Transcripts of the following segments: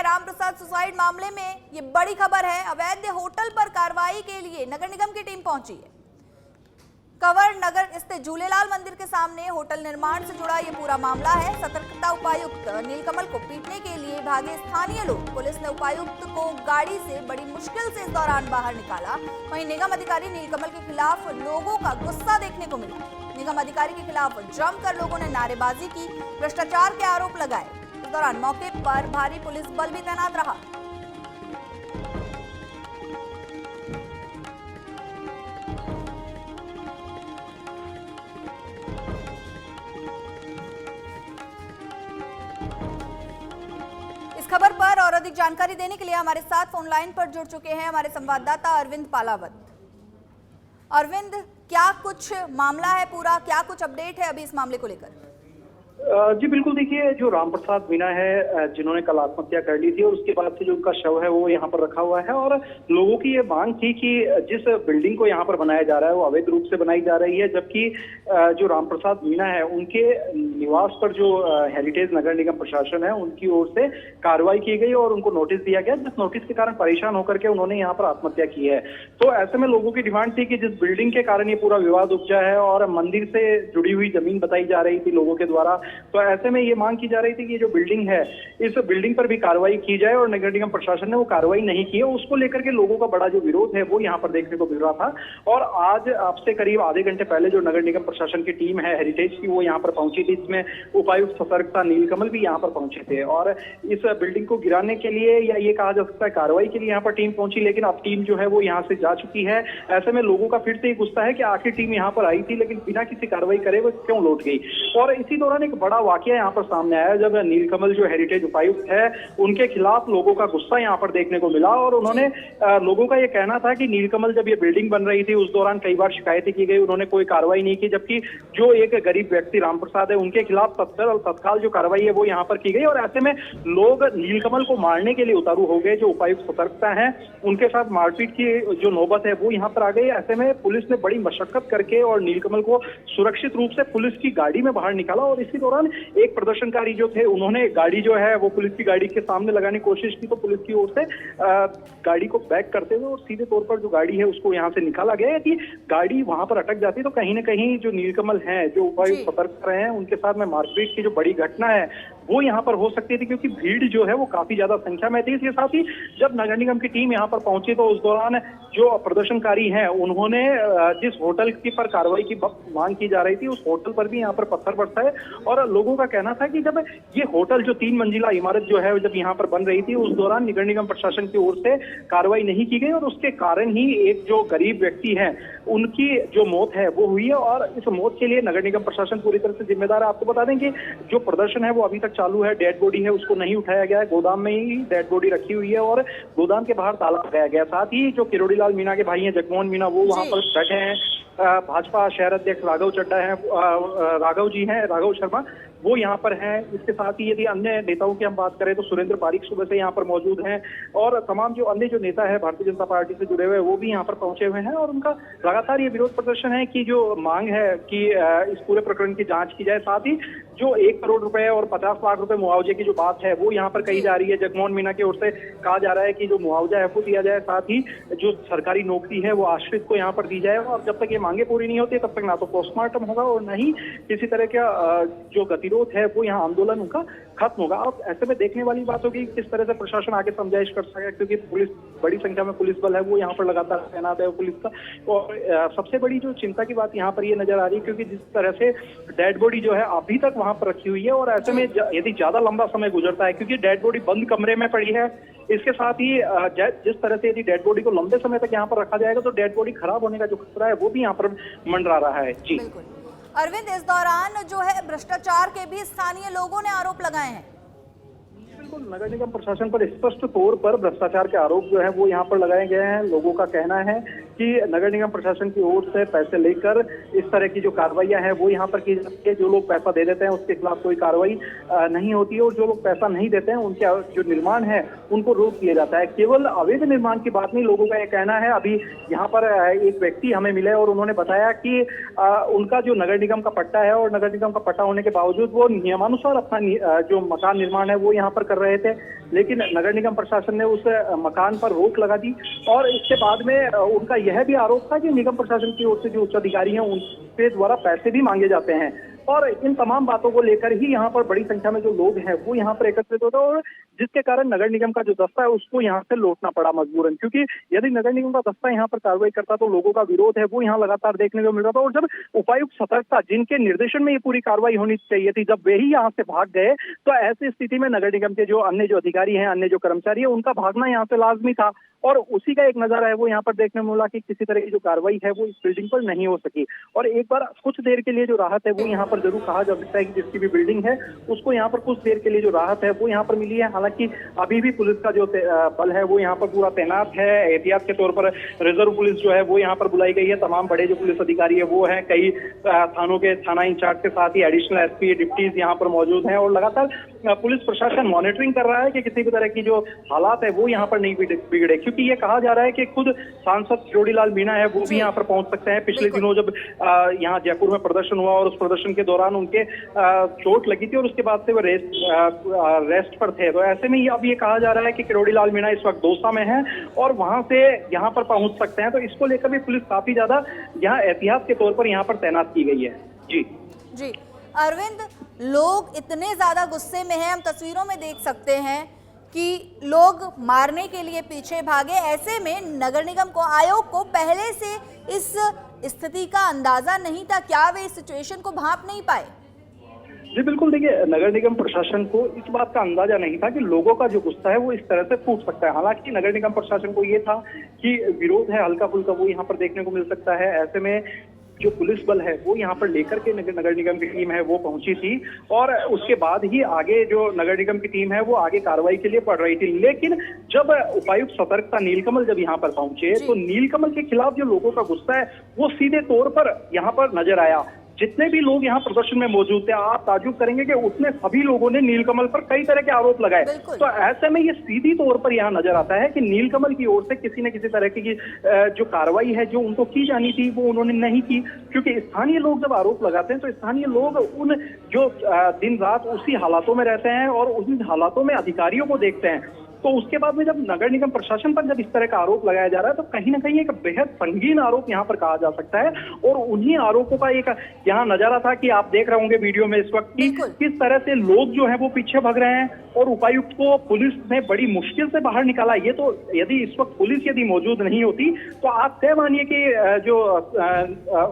Ramprasad suicide मामले में ये बड़ी खबर है। अवैध होटल पर कार्रवाई के लिए नगर निगम की टीम पहुंची है। कंवर नगर स्थित झूलेलाल मंदिर के सामने होटल निर्माण से जुड़ा ये पूरा मामला है। सतर्कता उपायुक्त नीलकमल को पीटने के लिए भागे स्थानीय लोग। पुलिस ने उपायुक्त को गाड़ी से बड़ी मुश्किल से इस दौरान बाहर निकाला। वहीं निगम अधिकारी नीलकमल के खिलाफ लोगों का गुस्सा देखने को मिला। निगम अधिकारी के खिलाफ जमकर लोगों ने नारेबाजी की, भ्रष्टाचार के आरोप लगाए। इस दौरान मौके पर भारी पुलिस बल भी तैनात रहा। इस खबर पर और अधिक जानकारी देने के लिए हमारे साथ फोन लाइन पर जुड़ चुके हैं हमारे संवाददाता अरविंद पालावत। अरविंद, क्या कुछ मामला है पूरा, क्या कुछ अपडेट है अभी इस मामले को लेकर? जी बिल्कुल, देखिए जो रामप्रसाद मीणा है जिन्होंने कल आत्महत्या कर ली थी और उसके बाद से जो उनका शव है वो यहाँ पर रखा हुआ है और लोगों की ये मांग थी कि जिस बिल्डिंग को यहाँ पर बनाया जा रहा है वो अवैध रूप से बनाई जा रही है, जबकि जो रामप्रसाद मीणा है उनके निवास पर जो हेरिटेज नगर निगम प्रशासन है उनकी ओर से कार्रवाई की गई और उनको नोटिस दिया गया, जिस नोटिस के कारण परेशान होकर के उन्होंने यहाँ पर आत्महत्या की है। तो ऐसे में लोगों की डिमांड थी कि जिस बिल्डिंग के कारण ये पूरा विवाद उपजा है और मंदिर से जुड़ी हुई जमीन बताई जा रही थी लोगों के द्वारा, तो ऐसे में ये मांग की जा रही थी कि ये जो बिल्डिंग है इस बिल्डिंग पर भी कार्रवाई की जाए और नगर निगम प्रशासन ने वो कार्रवाई नहीं की है। उसको लेकर के लोगों का बड़ा जो विरोध है वो यहाँ पर देखने को मिल रहा था। और आज आपसे करीब आधे घंटे पहले जो नगर निगम प्रशासन की टीम है हेरिटेज की वो यहाँ पर पहुंची थी, इसमें उपायुक्त सतर्कता नीलकमल भी यहाँ पर पहुंचे थे और इस बिल्डिंग को गिराने के लिए या ये कहा जा सकता है कार्रवाई के लिए यहाँ पर टीम पहुंची, लेकिन अब टीम जो है वो यहाँ से जा चुकी है। ऐसे में लोगों का फिर से ये गुस्सा है कि आखिर टीम यहाँ पर आई थी लेकिन बिना किसी कार्रवाई करे वो क्यों लौट गई। और इसी दौरान एक बड़ा वाकया यहाँ पर सामने आया जब नीलकमल जो हेरिटेज उपायुक्त है उनके खिलाफ लोगों का गुस्सा यहाँ पर देखने को मिला और उन्होंने लोगों का ये कहना था कि नीलकमल जब ये बिल्डिंग बन रही थी उस दौरान कई बार शिकायतें की गई, उन्होंने कोई कार्रवाई नहीं की, जबकि जो एक गरीब व्यक्ति रामप्रसाद है उनके खिलाफ तत्काल जो कार्रवाई है वो यहाँ पर की गई। और ऐसे में लोग नीलकमल को मारने के लिए उतारू हो गए। जो उपायुक्त सतर्कता है उनके साथ मारपीट की जो नौबत है वो यहाँ पर आ गई। ऐसे में पुलिस ने बड़ी मशक्कत करके और नीलकमल को सुरक्षित रूप से पुलिस की गाड़ी में बाहर निकाला और इसी दौरान एक प्रदर्शनकारी जो थे उन्होंने गाड़ी जो है वो पुलिस की गाड़ी के सामने लगाने की कोशिश की, तो पुलिस की ओर से गाड़ी को बैक करते हुए और सीधे तौर पर जो गाड़ी है उसको यहाँ से निकाला गया। कि गाड़ी वहां पर अटक जाती तो कहीं ना कहीं जो नीलकमल है जो उपायुक्त सतर्क रहे हैं उनके साथ में मारपीट की जो बड़ी घटना है वो यहाँ पर हो सकती थी, क्योंकि भीड़ जो है वो काफी ज्यादा संख्या में थी। इसके साथ ही जब नगर निगम की टीम यहाँ पर पहुंची तो उस दौरान जो प्रदर्शनकारी हैं उन्होंने जिस होटल की पर कार्रवाई की मांग की जा रही थी उस होटल पर भी यहाँ पर पत्थर बरसाए और लोगों का कहना था कि जब ये होटल जो 3 मंजिला इमारत जो है जब यहाँ पर बन रही थी उस दौरान नगर निगम प्रशासन की ओर से कार्रवाई नहीं की गई और उसके कारण ही एक जो गरीब व्यक्ति है उनकी जो मौत है वो हुई है और इस मौत के लिए नगर निगम प्रशासन पूरी तरह से जिम्मेदार है। आपको बता दें कि जो प्रदर्शन है वो अभी तक चालू है, डेड बॉडी है उसको नहीं उठाया गया है, गोदाम में ही डेड बॉडी रखी हुई है और गोदाम के बाहर ताला लगाया गया। साथ ही जो किरोड़ीलाल मीणा के भाई हैं जगमोहन मीणा वो वहां पर बैठे हैं, भाजपा शहर अध्यक्ष राघव चड्ढा है, राघव जी हैं, राघव शर्मा वो यहाँ पर हैं। इसके साथ ही यदि अन्य नेताओं की हम बात करें तो सुरेंद्र पारिक सुबह से यहाँ पर मौजूद हैं और तमाम जो अन्य जो नेता है भारतीय जनता पार्टी से जुड़े हुए वो भी यहाँ पर पहुंचे हुए हैं और उनका लगातार ये विरोध प्रदर्शन है कि जो मांग है कि इस पूरे प्रकरण की जांच की जाए। साथ ही जो 1 करोड़ रुपए और 50 लाख रुपए मुआवजे की जो बात है वो यहाँ पर कही जा रही है। जगमोहन मीणा की ओर से कहा जा रहा है कि जो मुआवजा है वो दिया जाए, साथ ही जो सरकारी नौकरी है वो आश्रित को यहाँ पर दी जाए और जब तक ये मांगे पूरी नहीं होती तब तक ना तो पोस्टमार्टम होगा और न ही किसी तरह का जो गतिरोध है वो यहाँ आंदोलन उनका खत्म होगा। अब ऐसे में देखने वाली बात होगी किस तरह से प्रशासन आगे समझाइश कर सके, क्योंकि पुलिस बड़ी संख्या में पुलिस बल है वो यहाँ पर लगातार तैनात है पुलिस का। और सबसे बड़ी जो चिंता की बात यहाँ पर ये नजर आ रही है क्योंकि जिस तरह से डेड बॉडी जो है अभी तक वहां पर रखी हुई है और ऐसे में यदि ज्यादा लंबा समय गुजरता है क्योंकि डेड बॉडी बंद कमरे में पड़ी है, इसके साथ ही जिस तरह से यदि डेड बॉडी को लंबे समय तक यहाँ पर रखा जाएगा तो डेड बॉडी खराब होने का जो खतरा है वो भी यहाँ पर मंडरा रहा है। जी अरविंद, इस दौरान जो है भ्रष्टाचार के भी स्थानीय लोगों ने आरोप लगाए हैं। बिल्कुल, नगर निगम प्रशासन पर स्पष्ट तौर पर भ्रष्टाचार के आरोप जो है वो यहाँ पर लगाए गए हैं। लोगों का कहना है कि नगर निगम प्रशासन की ओर से पैसे लेकर इस तरह की जो कार्रवाइयां हैं वो यहाँ पर की जाती है। जो लोग पैसा दे देते हैं उसके खिलाफ कोई कार्रवाई नहीं होती है, और जो लोग पैसा नहीं देते हैं उनके जो निर्माण है उनको रोक दिया जाता है। केवल अवैध निर्माण की बात नहीं, लोगों का यह कहना है। अभी यहाँ पर एक व्यक्ति हमें मिले और उन्होंने बताया कि उनका जो नगर निगम का पट्टा है और नगर निगम का पट्टा होने के बावजूद वो नियमानुसार अपना जो मकान निर्माण है वो यहाँ पर कर रहे थे, लेकिन नगर निगम प्रशासन ने उस मकान पर रोक लगा दी। और इसके बाद में उनका यह भी आरोप था कि निगम प्रशासन की ओर से जो उच्च अधिकारी हैं उनके द्वारा पैसे भी मांगे जाते हैं। और इन तमाम बातों को लेकर ही यहाँ पर बड़ी संख्या में जो लोग हैं वो यहाँ पर एकत्रित होते हैं, और जिसके कारण नगर निगम का जो दस्ता है उसको यहाँ से लौटना पड़ा मजबूरन, क्योंकि यदि नगर निगम का दस्ता यहाँ पर कार्रवाई करता तो लोगों का विरोध है वो यहाँ लगातार देखने को मिल रहा था। और जब उपायुक्त सतर्कता, जिनके निर्देशन में ये पूरी कार्रवाई होनी चाहिए थी, जब वे ही यहाँ से भाग गए तो ऐसी स्थिति में नगर निगम के जो अन्य जो अधिकारी हैं, अन्य जो कर्मचारी है, उनका भागना यहाँ से लाजमी था। और उसी का एक नजारा है वो यहाँ पर देखने में मिला कि किसी तरह की जो कार्रवाई है वो इस बिल्डिंग पर नहीं हो सकी। और एक बार कुछ देर के लिए जो राहत है वो यहाँ पर जरूर कहा जा सकता है कि जिसकी भी बिल्डिंग है उसको यहाँ पर कुछ देर के लिए जो राहत है वो यहाँ पर मिली है। हालांकि अभी भी पुलिस का जो बल है वो यहाँ पर पूरा तैनात है। एहतियात के तौर पर रिजर्व पुलिस जो है वो यहाँ पर बुलाई गई है। तमाम बड़े जो पुलिस अधिकारी है वो है, कई थानों के थाना इंचार्ज के साथ ही एडिशनल एसपी, डिप्टीज यहाँ पर मौजूद हैं। और लगातार पुलिस प्रशासन मॉनिटरिंग कर रहा है कि किसी भी तरह की जो हालात है वो यहाँ पर नहीं बिगड़े, क्योंकि ये कहा जा रहा है कि खुद सांसद जोड़ीलाल मीणा है वो भी यहाँ पर पहुंच सकते हैं। पिछले दिनों जब यहाँ जयपुर में प्रदर्शन हुआ और उस प्रदर्शन के दौरान उनके चोट लगी थी और उसके बाद से वो रेस्ट पर थे, तो ऐसे में अब ये कहा जा रहा है कि जोड़ीलाल मीणा इस वक्त दौसा में है और वहां से यहाँ पर पहुंच सकते हैं। तो इसको लेकर भी पुलिस काफी ज्यादा यहाँ एहतियात के तौर पर यहाँ पर तैनात की गई है। जी अरविंद, लोग इतने ज्यादा गुस्से में हैं, हम तस्वीरों में देख सकते हैं कि लोग मारने के लिए पीछे भागे। ऐसे में नगर निगम को, आयोग को पहले से इस स्थिति का अंदाजा नहीं था? क्या वे इस सिचुएशन को भांप नहीं पाए? जी बिल्कुल, देखिए नगर निगम प्रशासन को इस बात का अंदाजा नहीं था कि लोगों का जो गुस्सा है वो इस तरह से फूट सकता है। हालांकि नगर निगम प्रशासन को ये था कि विरोध है हल्का फुल्का वो यहाँ पर देखने को मिल सकता है। ऐसे में जो पुलिस बल है वो यहाँ पर लेकर के नगर निगम की टीम है वो पहुंची थी, और उसके बाद ही आगे जो नगर निगम की टीम है वो आगे कार्रवाई के लिए बढ़ रही थी। लेकिन जब उपायुक्त सतर्कता नीलकमल जब यहाँ पर पहुंचे तो नीलकमल के खिलाफ जो लोगों का गुस्सा है वो सीधे तौर पर यहाँ पर नजर आया। जितने भी लोग यहाँ प्रदर्शन में मौजूद थे, आप ताजुब करेंगे कि उसने सभी लोगों ने नीलकमल पर कई तरह के आरोप लगाए। तो ऐसे में ये सीधी तौर पर यहाँ नजर आता है कि नीलकमल की ओर से किसी न किसी तरह की जो कार्रवाई है जो उनको की जानी थी वो उन्होंने नहीं की, क्योंकि स्थानीय लोग जब आरोप लगाते हैं तो स्थानीय लोग उन जो दिन रात उसी हालातों में रहते हैं और उन हालातों में अधिकारियों को देखते हैं। तो उसके बाद में जब नगर निगम प्रशासन पर जब इस तरह का आरोप लगाया जा रहा है तो कहीं ना कहीं एक बेहद संगीन आरोप यहाँ पर कहा जा सकता है। और उन्हीं आरोपों का एक यहाँ नजारा था कि आप देख रहे होंगे वीडियो में इस वक्त कि किस तरह से लोग जो है वो पीछे भाग रहे हैं और उपायुक्त को पुलिस ने बड़ी मुश्किल से बाहर निकाला। ये तो यदि इस वक्त पुलिस यदि मौजूद नहीं होती तो आप तय मानिए कि जो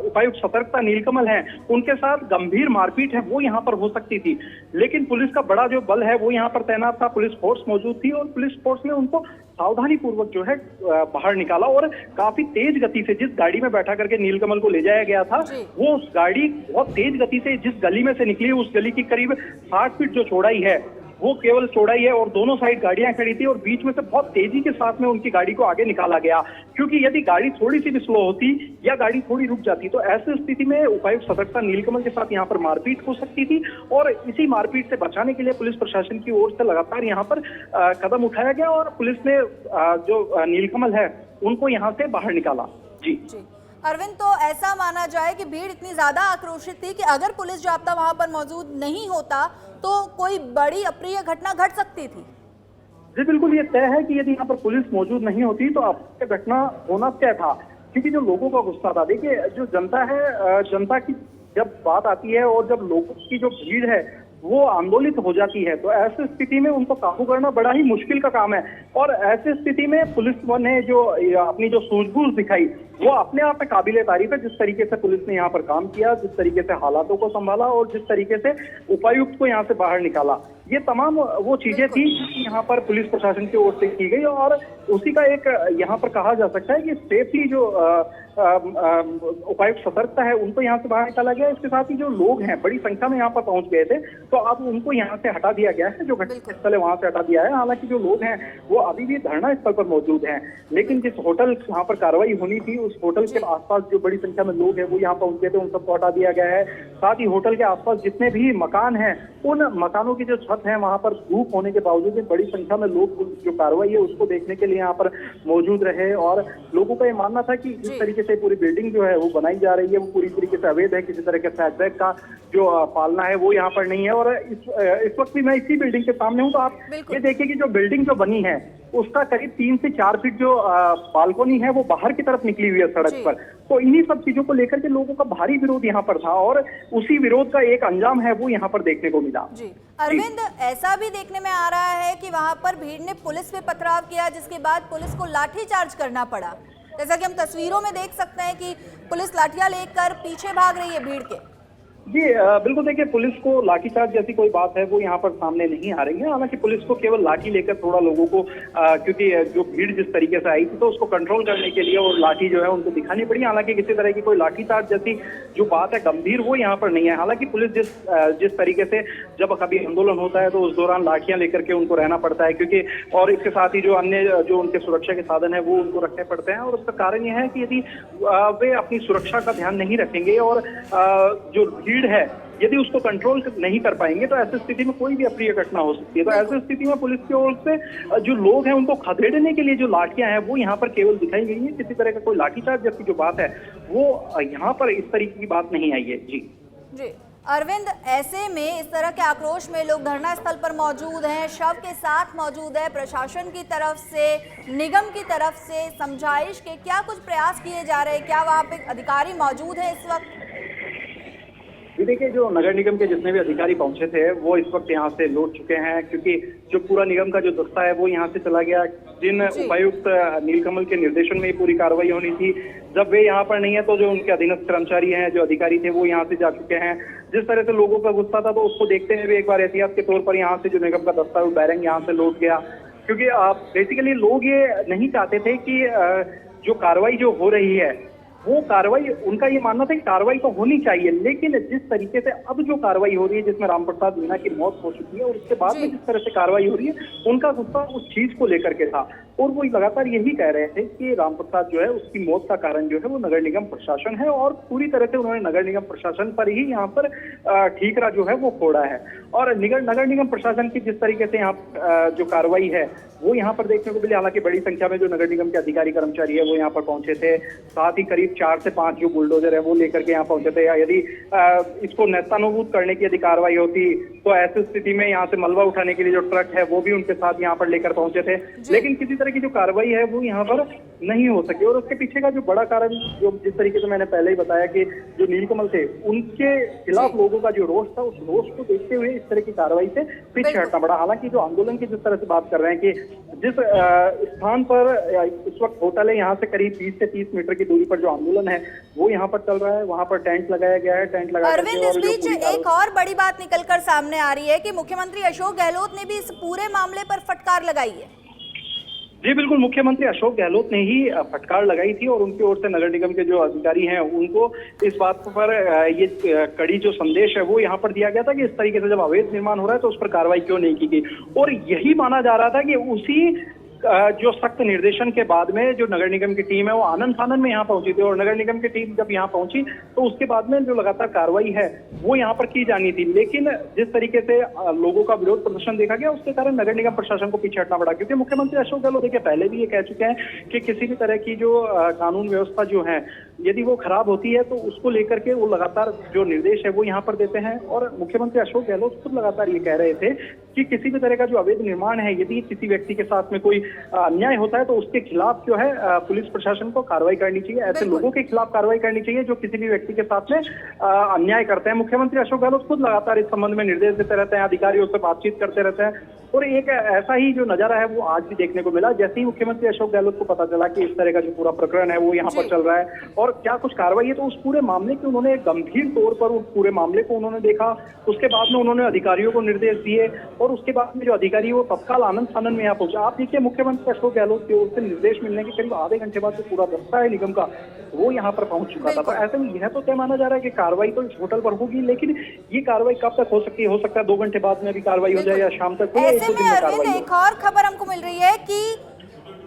उपायुक्त सतर्कता नीलकमल है उनके साथ गंभीर मारपीट है वो यहाँ पर हो सकती थी। लेकिन पुलिस का बड़ा जो बल है वो यहाँ पर तैनात था, पुलिस फोर्स मौजूद थी और पुलिस फोर्स ने उनको सावधानी पूर्वक जो है बाहर निकाला। और काफी तेज गति से जिस गाड़ी में बैठा करके नीलकमल को ले जाया गया था वो उस गाड़ी बहुत तेज गति से जिस गली में से निकली, उस गली की करीब 60 फीट जो चौड़ाई है वो केवल चौड़ाई है और दोनों साइड गाड़ियां खड़ी थी और बीच में से बहुत तेजी के साथ में उनकी गाड़ी को आगे निकाला गया, क्योंकि यदि गाड़ी थोड़ी सी भी स्लो होती या गाड़ी थोड़ी रुक जाती तो ऐसी स्थिति में उपायुक्त सतर्कता नीलकमल के साथ यहाँ पर मारपीट हो सकती थी। और इसी मारपीट से बचाने के लिए पुलिस प्रशासन की ओर से लगातार यहाँ पर कदम उठाया गया और पुलिस ने जो नीलकमल है उनको यहाँ से बाहर निकाला। जी अरविंद, तो ऐसा माना जाए कि भीड़ इतनी ज्यादा आक्रोशित थी कि अगर पुलिस जाब्ता वहां पर मौजूद नहीं होता तो कोई बड़ी अप्रिय घटना घट सकती थी? जी बिल्कुल, ये तय है कि यदि यहाँ पर पुलिस मौजूद नहीं होती तो अप्रिय घटना होना तय था, क्योंकि जो लोगों का गुस्सा था, देखिए जो जनता है, जनता की जब बात आती है और जब लोगों की जो भीड़ है वो आंदोलित हो जाती है तो ऐसी स्थिति में उनको काबू करना बड़ा ही मुश्किल का काम है। और ऐसी स्थिति में पुलिस ने जो अपनी जो सूझबूझ दिखाई वो अपने आप में काबिले तारीफ है। जिस तरीके से पुलिस ने यहाँ पर काम किया, जिस तरीके से हालातों को संभाला और जिस तरीके से उपायुक्त को यहाँ से बाहर निकाला, ये तमाम वो चीजें थी कि यहाँ पर पुलिस प्रशासन की ओर से की गई और उसी का एक यहाँ पर कहा जा सकता है कि सेफली जो उपायुक्त सतर्कता है उनको यहाँ से बाहर निकाला गया। इसके साथ ही जो लोग हैं बड़ी संख्या में यहाँ पर पहुंच गए थे, तो अब उनको यहाँ से हटा दिया गया है, जो घटना स्थल है वहां से हटा दिया है। हालांकि जो लोग हैं वो अभी भी धरना स्थल पर मौजूद हैं, लेकिन जिस होटल यहाँ पर कार्रवाई होनी थी उस होटल के आसपास जो बड़ी संख्या में लोग हैं वो यहाँ पहुंच गए थे, उन सबको हटा दिया गया है। साथ ही होटल के आसपास जितने भी मकान हैं उन मकानों की जो छत है वहां पर धूप होने के बावजूद भी बड़ी संख्या में लोग जो कार्रवाई है उसको देखने के लिए यहाँ पर मौजूद रहे। और लोगों का ये मानना था कि इस तरीके से पूरी बिल्डिंग जो है वो बनाई जा रही है वो पूरी तरीके से अवैध है, किसी तरह के सेटबैक का जो पालना है वो यहाँ पर नहीं है। और इस वक्त भी मैं इसी बिल्डिंग के सामने हूँ, तो आप ये देखिए कि जो बिल्डिंग जो बनी है उसका करीब 3 से 4 फीट जो बालकोनी है वो बाहर की तरफ निकली हुई है सड़क पर। तो इन्हीं सब चीजों को लेकर के लोगों का भारी विरोध यहाँ पर था और उसी विरोध का एक अंजाम है वो यहाँ पर देखने को मिला। जी अरविंद, ऐसा भी देखने में आ रहा है कि वहां पर भीड़ ने पुलिस पे पथराव किया, जिसके बाद पुलिस को लाठीचार्ज करना पड़ा। जैसा कि हम तस्वीरों में देख सकते हैं कि पुलिस लाठियां लेकर पीछे भाग रही है भीड़ के। जी बिल्कुल, देखिए पुलिस को लाठीचार्ज जैसी कोई बात है वो यहाँ पर सामने नहीं आ रही है। हालांकि पुलिस को केवल लाठी लेकर थोड़ा लोगों को क्योंकि जो भीड़ जिस तरीके से आई थी तो उसको कंट्रोल करने के लिए और लाठी जो है उनको दिखानी पड़ी। हालांकि किसी तरह की कोई लाठीचार्ज जैसी जो बात है गंभीर वो यहाँ पर नहीं है। हालांकि पुलिस जिस तरीके से जब कभी आंदोलन होता है तो उस दौरान लाठियां लेकर के उनको रहना पड़ता है, क्योंकि और इसके साथ ही जो अन्य जो उनके सुरक्षा के साधन है वो उनको रखने पड़ते हैं। और उसका कारण यह है कि यदि वे अपनी सुरक्षा का ध्यान नहीं रखेंगे और जो भीड़ है यदि उसको कंट्रोल नहीं कर पाएंगे तो ऐसी स्थिति में कोई भी अप्रिय घटना हो सकती है। तो ऐसी स्थिति में पुलिस की ओर से जो लोग हैं उनको खदेड़ने के लिए जो लाठियां हैं वो यहाँ पर केवल दिखाई गई है। किसी तरह का कोई लाठीचार्ज जैसी जो बात है वो यहाँ पर इस तरीके की बात नहीं आई है। जी अरविंद, ऐसे में इस तरह के आक्रोश में लोग धरना स्थल पर मौजूद हैं, शव के साथ मौजूद है, प्रशासन की तरफ से, निगम की तरफ से समझाइश के क्या कुछ प्रयास किए जा रहे हैं? क्या वहाँ पे अधिकारी मौजूद है इस वक्त? देखिए, जो नगर निगम के जितने भी अधिकारी पहुंचे थे वो इस वक्त यहाँ से लौट चुके हैं, क्योंकि जो पूरा निगम का जो दस्ता है वो यहाँ से चला गया। जिन उपायुक्त नीलकमल के निर्देशन में ये पूरी कार्रवाई होनी थी, जब वे यहाँ पर नहीं है तो जो उनके अधीनस्थ कर्मचारी हैं, जो अधिकारी थे वो यहाँ से जा चुके हैं। जिस तरह से लोगों का गुस्सा था तो उसको देखते हुए एक बार एहतियात के तौर पर यहाँ से जो निगम का दस्ता है बैरंग यहाँ से लौट गया, क्योंकि बेसिकली लोग ये नहीं चाहते थे कि जो कार्रवाई जो हो रही है वो कार्रवाई, उनका ये मानना था कि कार्रवाई तो होनी चाहिए, लेकिन जिस तरीके से अब जो कार्रवाई हो रही है जिसमें रामप्रसाद मीणा की मौत हो चुकी है और उसके बाद में जिस तरह से कार्रवाई हो रही है, उनका गुस्सा उस चीज को लेकर के था। और वो लगातार यही कह रहे थे कि रामप्रसाद जो है उसकी मौत का कारण जो है वो नगर निगम प्रशासन है, और पूरी तरह से उन्होंने नगर निगम प्रशासन पर ही यहाँ पर ठीकरा जो है वो फोड़ा है। और नगर निगम प्रशासन की जिस तरीके से यहाँ जो कार्रवाई है वो यहाँ पर देखने को मिली। हालांकि बड़ी संख्या में जो नगर निगम के अधिकारी कर्मचारी है वो यहाँ पर पहुंचे थे, साथ ही करीब 4 से 5 जो बुलडोजर है वो लेकर के यहाँ पहुंचे थे। यदि इसको नेस्तानाबूद करने की यदि कार्रवाई होती तो ऐसी स्थिति में यहाँ से मलबा उठाने के लिए जो ट्रक है वो भी उनके साथ यहाँ पर लेकर पहुंचे थे, लेकिन किसी तरह की जो कार्रवाई है वो यहाँ पर नहीं हो सकी। और उसके पीछे का जो बड़ा कारण, जो जिस तरीके से मैंने पहले ही बताया कि जो नीलकमल थे उनके खिलाफ लोगों का जो रोष था, उस रोष को देखते हुए इस तरह की कार्रवाई से पीछे हटना पड़ा। हालांकि जो आंदोलन की जिस तरह से बात कर रहे हैं कि जिस स्थान पर इस वक्त होटल है यहाँ से करीब 20 से 30 मीटर की दूरी पर जो आंदोलन है वो यहाँ पर चल रहा है, वहाँ पर टेंट लगाया गया है। टेंट लगा अरविंद, इस बीच एक और बड़ी बात निकलकर सामने आ रही है कि मुख्यमंत्री अशोक गहलोत ने भी इस पूरे मामले पर फटकार लगाई है। जी बिल्कुल, मुख्यमंत्री अशोक गहलोत ने ही फटकार लगाई थी और उनकी ओर से नगर निगम के जो अधिकारी हैं उनको इस बात पर ये कड़ी जो संदेश है वो यहाँ पर दिया गया था कि इस तरीके से जब अवैध निर्माण हो रहा है तो उस पर कार्रवाई क्यों नहीं की गई। और यही माना जा रहा था कि उसी जो सख्त निर्देशन के बाद में जो नगर निगम की टीम है वो आनंद फानन में यहाँ पहुंची थी, और नगर निगम की टीम जब यहाँ पहुंची तो उसके बाद में जो लगातार कार्रवाई है वो यहाँ पर की जानी थी। लेकिन जिस तरीके से लोगों का विरोध प्रदर्शन देखा गया उसके कारण नगर निगम प्रशासन को पीछे हटना पड़ा, क्योंकि मुख्यमंत्री अशोक गहलोत देखिए पहले भी ये कह चुके हैं कि किसी भी तरह की जो कानून व्यवस्था जो है यदि वो खराब होती है तो उसको लेकर के वो लगातार जो निर्देश है वो यहाँ पर देते हैं। और मुख्यमंत्री अशोक गहलोत खुद लगातार ये कह रहे थे कि किसी भी तरह का जो अवैध निर्माण है, यदि किसी व्यक्ति के साथ में कोई अन्याय होता है तो उसके खिलाफ जो है पुलिस प्रशासन को कार्रवाई करनी चाहिए, ऐसे लोगों के खिलाफ कार्रवाई करनी चाहिए जो किसी भी व्यक्ति के साथ में अन्याय करते हैं। मुख्यमंत्री अशोक गहलोत खुद लगातार इस संबंध में निर्देश देते रहते हैं, अधिकारियों से बातचीत करते रहते हैं, और एक ऐसा ही जो नजारा है वो आज भी देखने को मिला। जैसे ही मुख्यमंत्री अशोक गहलोत को पता चला कि इस तरह का जो पूरा प्रकरण है वो यहाँ पर चल रहा है और और क्या कुछ कार्रवाई है, तो उस पूरे मामले के उन्होंने गंभीर तौर पर उस पूरे मामले को उन्होंने देखा। उसके बाद में उन्होंने अधिकारियों को निर्देश दिए और उसके बाद में जो अधिकारी है वो तत्काल आनंद फानन में यहाँ पहुंचा। आप देखिए, मुख्यमंत्री अशोक गहलोत की ओर से निर्देश मिलने के करीब आधे घंटे बाद जो पूरा दस्ता है निगम का वो यहाँ पर पहुंच चुका था। तो ऐसे में यह तो तय माना जा रहा है कि कार्रवाई तो इस होटल पर होगी, लेकिन ये कार्रवाई कब तक हो सकती है? हो सकता है 2 घंटे बाद में भी कार्रवाई हो जाए या शाम तक हो, या 1-2 दिन में कार्रवाई हो। एक और खबर हमको मिल रही है कि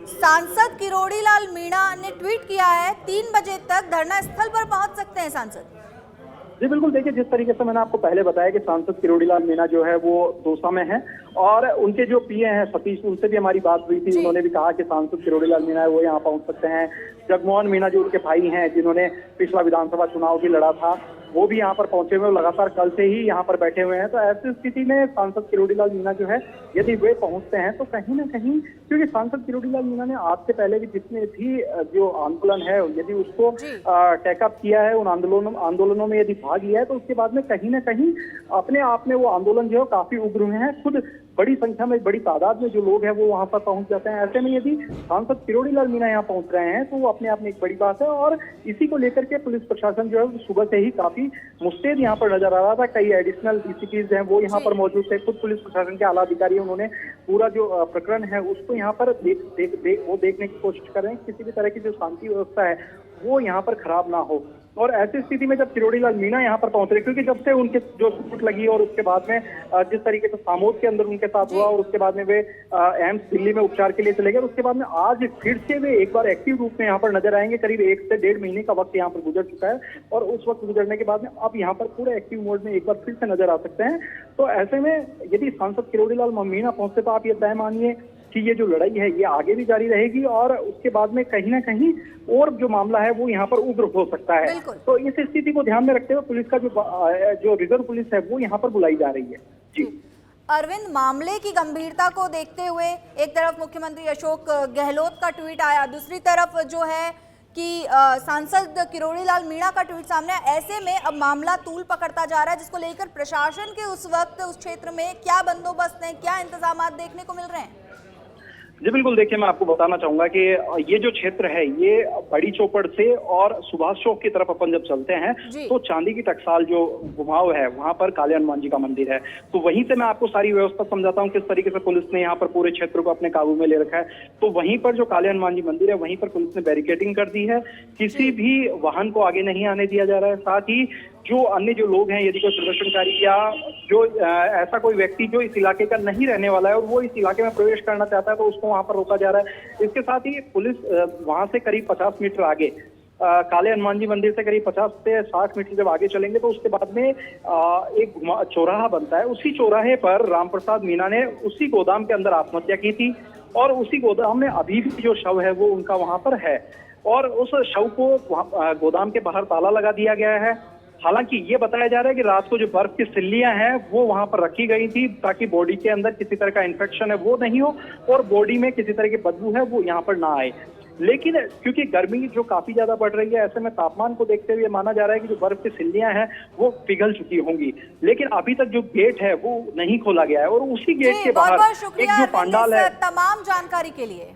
सांसद किरोड़ी लाल मीणा ने ट्वीट किया है 3 बजे तक धरना स्थल पर पहुंच सकते हैं सांसद। जी बिल्कुल, देखिए जिस तरीके से मैंने आपको पहले बताया कि सांसद किरोड़ी लाल मीणा जो है वो दौसा में है और उनके जो पीए हैं सतीश, उनसे भी हमारी बात हुई थी। उन्होंने भी कहा कि सांसद किरोड़ी लाल मीणा है वो यहाँ पहुंच सकते हैं। जगमोहन मीणा जो उनके भाई हैं जिन्होंने पिछला विधानसभा चुनाव भी लड़ा था, वो भी यहाँ पर पहुंचे हुए, लगातार कल से ही यहाँ पर बैठे हुए हैं। तो ऐसी स्थिति में सांसद किरोड़ी लाल मीणा जो है यदि वे पहुंचते हैं तो कहीं ना कहीं, क्योंकि सांसद किरोड़ी लाल मीणा ने आज से पहले भी जितने भी जो आंदोलन है यदि उसको टेकअप किया है, उन आंदोलनों में यदि भाग लिया है, तो उसके बाद में कहीं ना कहीं अपने आप में वो आंदोलन जो है काफी उग्र हुए हैं। खुद बड़ी संख्या में, बड़ी तादाद में जो लोग हैं वो वहां पर पहुंच जाते हैं। ऐसे में यदि सांसद किरोड़ी लाल मीणा यहाँ पहुंच रहे हैं तो वो अपने आप में एक बड़ी बात है और इसी को लेकर के पुलिस प्रशासन जो है सुबह से ही काफी मुस्तैद यहाँ पर नजर आ रहा था। कई एडिशनल डीसीपीज हैं वो यहाँ पर मौजूद थे। खुद पुलिस प्रशासन के आला अधिकारी उन्होंने पूरा जो प्रकरण है उसको यहाँ पर देखने की कोशिश कर रहे हैं, किसी भी तरह की जो शांति व्यवस्था है वो यहाँ पर खराब ना हो। और ऐसी स्थिति में जब किरोड़ी लाल मीणा यहाँ पर पहुंच रहे, क्योंकि जब से उनके जो चोट लगी और उसके बाद में जिस तरीके से सामोद के अंदर उनके साथ हुआ और उसके बाद में वे एम्स दिल्ली में उपचार के लिए चले गए, उसके बाद में आज फिर से वे एक बार एक्टिव रूप में यहाँ पर नजर आएंगे। करीब 1 से 1.5 महीने का वक्त यहाँ पर गुजर चुका है और उस वक्त गुजरने के बाद में अब यहाँ पर पूरे एक्टिव मोड में एक बार फिर से नजर आ सकते हैं। तो ऐसे में यदि सांसद किरोड़ी लाल मीणा पहुंचते तो आप ये तय मानिए कि ये जो लड़ाई है ये आगे भी जारी रहेगी और उसके बाद में कहीं ना कहीं और जो मामला है वो यहाँ पर उग्र हो सकता है। तो इस स्थिति को ध्यान में रखते हुए पुलिस का जो रिजर्व पुलिस है वो यहाँ पर बुलाई जा रही है। जी अरविंद, मामले की गंभीरता को देखते हुए एक तरफ मुख्यमंत्री अशोक गहलोत का ट्वीट आया, दूसरी तरफ जो है कि सांसद किरोड़ी लाल मीणा का ट्वीट सामने आया। ऐसे में अब मामला तूल पकड़ता जा रहा है, जिसको लेकर प्रशासन के उस वक्त उस क्षेत्र में क्या बंदोबस्त है, क्या इंतजाम देखने को मिल रहे हैं? जी बिल्कुल, देखिए मैं आपको बताना चाहूंगा कि ये जो क्षेत्र है ये बड़ी चौपड़ से और सुभाष चौक की तरफ अपन जब चलते हैं तो चांदी की टकसाल जो घुमाव है वहां पर काले हनुमान जी का मंदिर है। तो वहीं से मैं आपको सारी व्यवस्था समझाता हूँ किस तरीके से पुलिस ने यहाँ पर पूरे क्षेत्र को अपने काबू में ले रखा है। तो वहीं पर जो काले हनुमान जी मंदिर है वहीं पर पुलिस ने बैरिकेडिंग कर दी है, किसी भी वाहन को आगे नहीं आने दिया जा रहा है। साथ ही जो अन्य जो लोग हैं, यदि कोई प्रदर्शनकारी या जो ऐसा कोई व्यक्ति जो इस इलाके का नहीं रहने वाला है और वो इस इलाके में प्रवेश करना चाहता है तो उसको वहां पर रोका जा रहा है। इसके साथ ही पुलिस वहां से करीब 50 मीटर आगे काले हनुमान जी मंदिर से करीब 50 से 60 मीटर जब आगे चलेंगे तो उसके बाद में एक चौराहा बनता है। उसी चौराहे पर रामप्रसाद मीणा ने उसी गोदाम के अंदर आत्महत्या की थी और उसी गोदाम में अभी भी जो शव है वो उनका वहां पर है और उस शव को गोदाम के बाहर ताला लगा दिया गया है। हालांकि ये बताया जा रहा है कि रात को जो बर्फ की सिल्लियां हैं वो वहां पर रखी गई थी ताकि बॉडी के अंदर किसी तरह का इन्फेक्शन है वो नहीं हो और बॉडी में किसी तरह की बदबू है वो यहाँ पर ना आए। लेकिन क्योंकि गर्मी जो काफी ज्यादा बढ़ रही है, ऐसे में तापमान को देखते हुए माना जा रहा है कि जो बर्फ की सिल्लियां हैं वो पिघल चुकी होंगी, लेकिन अभी तक जो गेट है वो नहीं खोला गया है और उसी गेट के बाहर एक जो पंडाल है। तमाम जानकारी के लिए